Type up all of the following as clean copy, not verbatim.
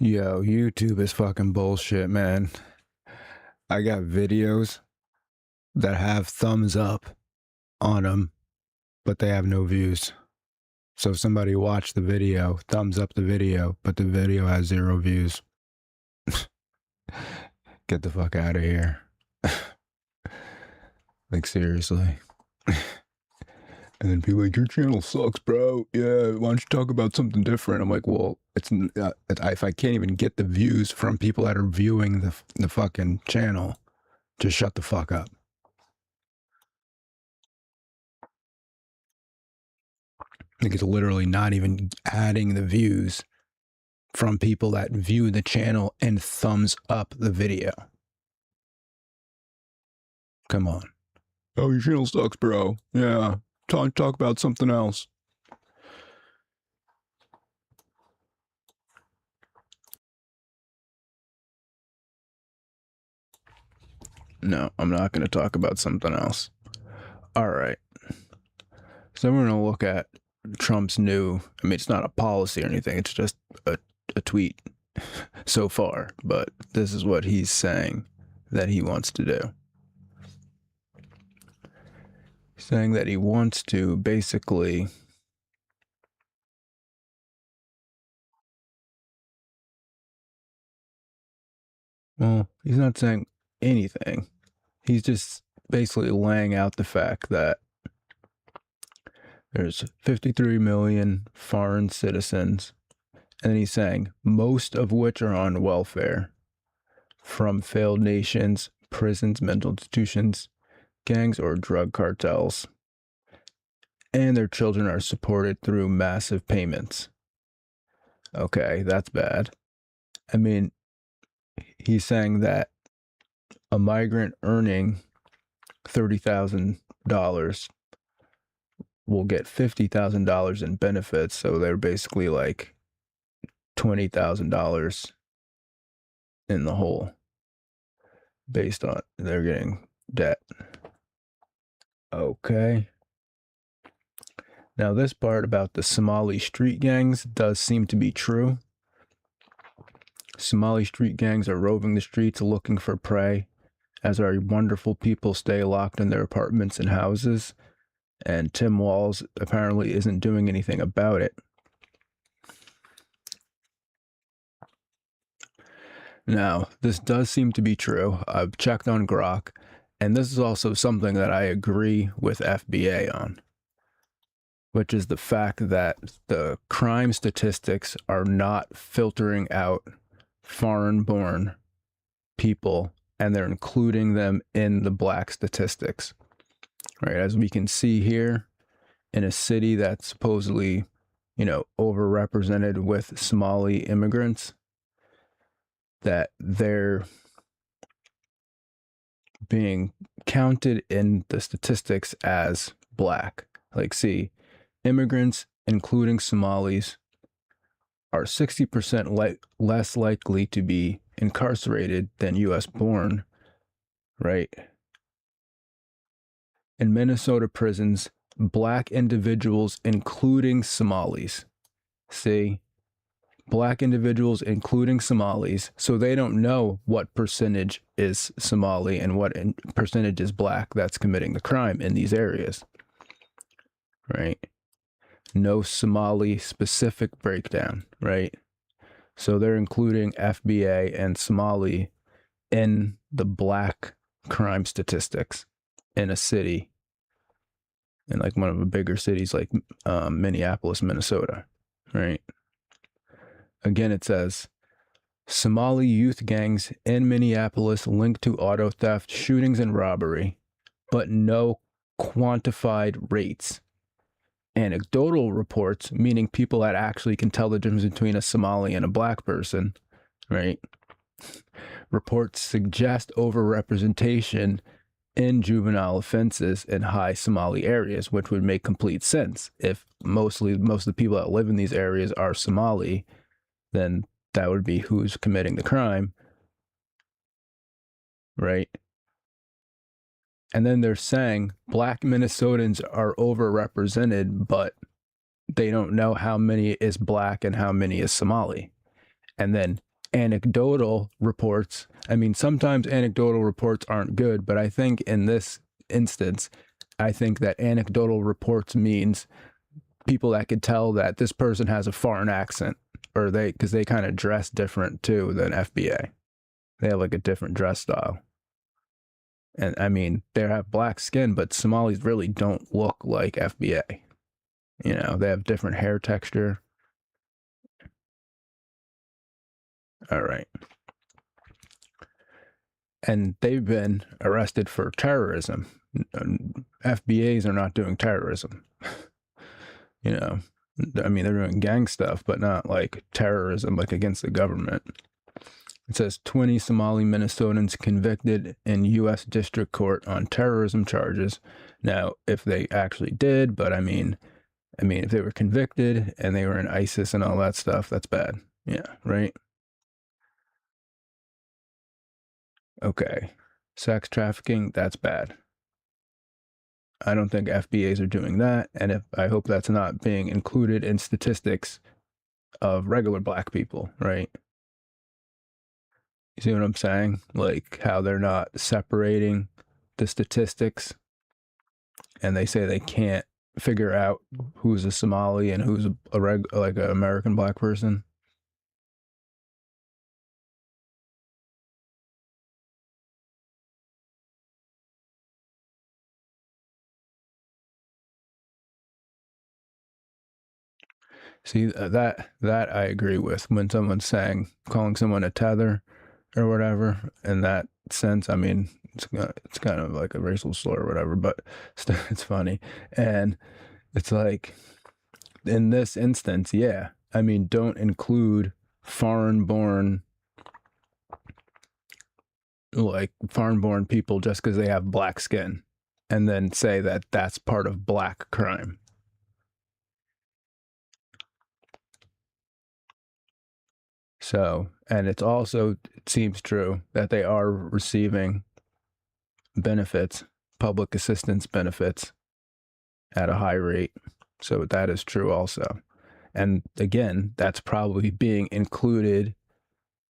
Yo, YouTube is fucking bullshit, man. I got videos that have thumbs up on them, but they have no views. So if somebody watched the video, thumbs up the video, but the video has 0 views. Get the fuck out of here. Like, seriously. And then people like, your channel sucks, bro. Yeah, why don't you talk about something different? I'm like, well, if I can't even get the views from people that are viewing the fucking channel, just shut the fuck up. Like, it's literally not even adding the views from people that view the channel and thumbs up the video. Come on. Oh, your channel sucks, bro. Yeah. Talk about something else. No, I'm not going to talk about something else. All right. So we're going to look at Trump's new, I mean, it's not a policy or anything. It's just a tweet so far. But this is what he's saying that he wants to do. He's saying that he wants to basically... Well, he's not saying anything. He's just basically laying out the fact that there's 53 million foreign citizens, and then he's saying most of which are on welfare from failed nations, prisons, mental institutions, gangs, or drug cartels, and their children are supported through massive payments. Okay, that's bad. I mean, he's saying that a migrant earning $30,000 will get $50,000 in benefits, so they're basically like $20,000 in the hole based on they're getting debt. Okay. Now this part about the Somali street gangs does seem to be true. Somali street gangs are roving the streets looking for prey, as our wonderful people stay locked in their apartments and houses, and Tim Walz apparently isn't doing anything about it. Now, this does seem to be true. I've checked on Grok, and this is also something that I agree with FBA on, which is the fact that the crime statistics are not filtering out foreign-born people, and they're including them in the black statistics. Right, as we can see here, in a city that's supposedly, overrepresented with Somali immigrants, that they're being counted in the statistics as black. Like, see, immigrants, including Somalis, are 60% less likely to be incarcerated than U.S. born, right? In Minnesota prisons, black individuals, including Somalis, see, black individuals, including Somalis, so they don't know what percentage is Somali and what percentage is black that's committing the crime in these areas, right? No Somali specific breakdown, right? So they're including FBA and Somali in the black crime statistics in a city, in like one of the bigger cities like Minneapolis, Minnesota, right? Again, it says, Somali youth gangs in Minneapolis linked to auto theft, shootings, and robbery, but no quantified rates. Anecdotal reports, meaning people that actually can tell the difference between a Somali and a black person, right? Reports suggest overrepresentation in juvenile offenses in high Somali areas, which would make complete sense. If most of the people that live in these areas are Somali, then that would be who's committing the crime, right? And then they're saying black Minnesotans are overrepresented, but they don't know how many is black and how many is Somali. And then anecdotal reports. I mean, sometimes anecdotal reports aren't good, but I think in this instance, I think that anecdotal reports means people that could tell that this person has a foreign accent, or because they kind of dress different too than FBA. They have like a different dress style. And I mean, they have black skin, but Somalis really don't look like FBA. You know, they have different hair texture. All right. And they've been arrested for terrorism. FBAs are not doing terrorism. You know, I mean, they're doing gang stuff, but not like terrorism, like against the government. It says 20 Somali Minnesotans convicted in U.S. District Court on terrorism charges. Now, if they actually did, but I mean, if they were convicted and they were in ISIS and all that stuff, that's bad. Yeah, right? Okay. Sex trafficking, that's bad. I don't think FBAs are doing that, and I hope that's not being included in statistics of regular black people, right? You see what I'm saying? Like how they're not separating the statistics, and they say they can't figure out who's a Somali and who's like an American black person. See that I agree with. When someone's saying calling someone a tether or whatever in that sense, I mean it's kind of like a racial slur or whatever, but it's funny. And it's like in this instance, yeah, I mean don't include foreign-born people just because they have black skin, and then say that that's part of black crime. So, and it seems true that they are receiving benefits, public assistance benefits at a high rate. So that is true also. And again, that's probably being included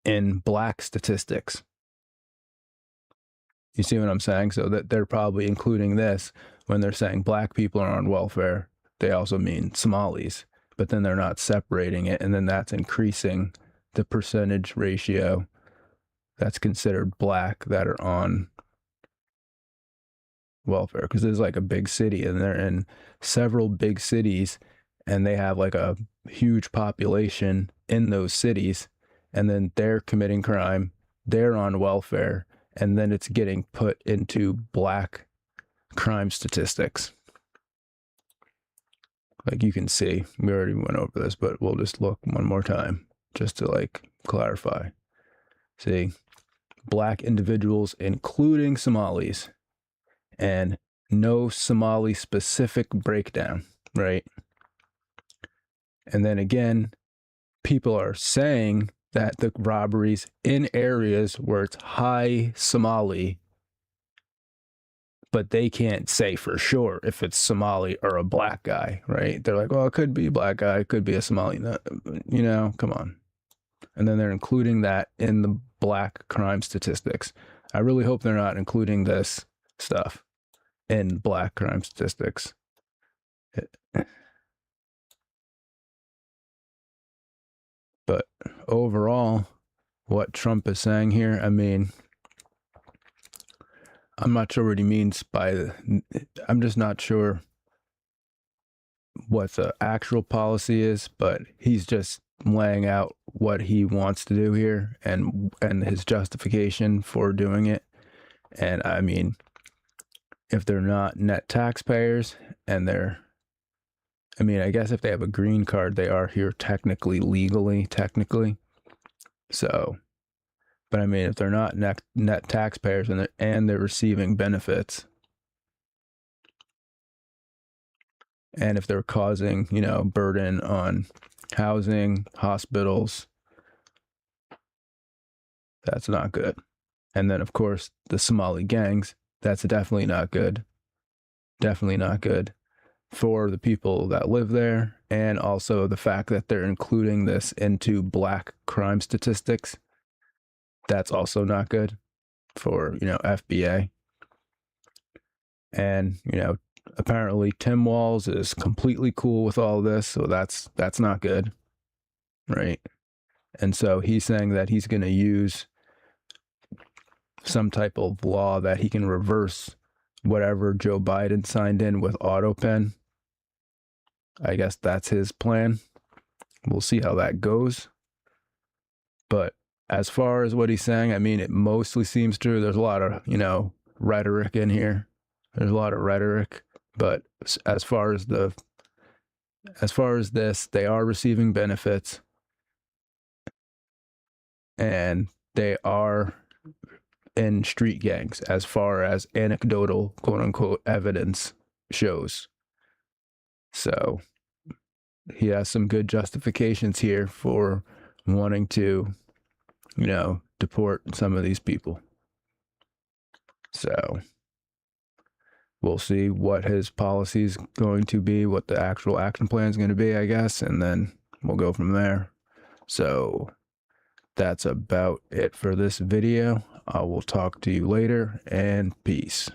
in black statistics. You see what I'm saying? So that they're probably including this when they're saying black people are on welfare. They also mean Somalis, but then they're not separating it. And then that's increasing the percentage ratio that's considered black that are on welfare. Because there's like a big city and they're in several big cities and they have like a huge population in those cities. And then they're committing crime. They're on welfare. And then it's getting put into black crime statistics. Like you can see, we already went over this, but we'll just look one more time just to like clarify. See, black individuals, including Somalis, and no Somali specific breakdown, right? And then again, people are saying that the robberies in areas where it's high Somali, but they can't say for sure if it's Somali or a black guy, right? They're like, well, it could be a black guy, it could be a Somali, you know, come on. And then they're including that in the black crime statistics. I really hope they're not including this stuff in black crime statistics. But overall, what Trump is saying here, I mean, I'm not sure what he means by, I'm just not sure what the actual policy is, but he's just laying out what he wants to do here and his justification for doing it. And I mean, if they're not net taxpayers and I mean, I guess if they have a green card, they are here legally. So, but I mean, if they're not net taxpayers and they're receiving benefits, and if they're causing, you know, burden on housing, hospitals, that's not good. And then, of course, the Somali gangs, that's definitely not good. Definitely not good. for the people that live there, and also the fact that they're including this into black crime statistics. That's also not good for, FBA. And, apparently Tim Walz is completely cool with all this, so that's not good, right? And so he's saying that he's going to use some type of law that he can reverse whatever Joe Biden signed in with AutoPen. I guess that's his plan. We'll see how that goes. But as far as what he's saying, I mean, it mostly seems true. There's a lot of, rhetoric in here. There's a lot of rhetoric. But as far as this, they are receiving benefits, and they are in street gangs as far as anecdotal, quote unquote, evidence shows. So he has some good justifications here for wanting to, deport some of these people. So we'll see what his policy is going to be, what the actual action plan is going to be, I guess, and then we'll go from there. So that's about it for this video. I will talk to you later, and peace.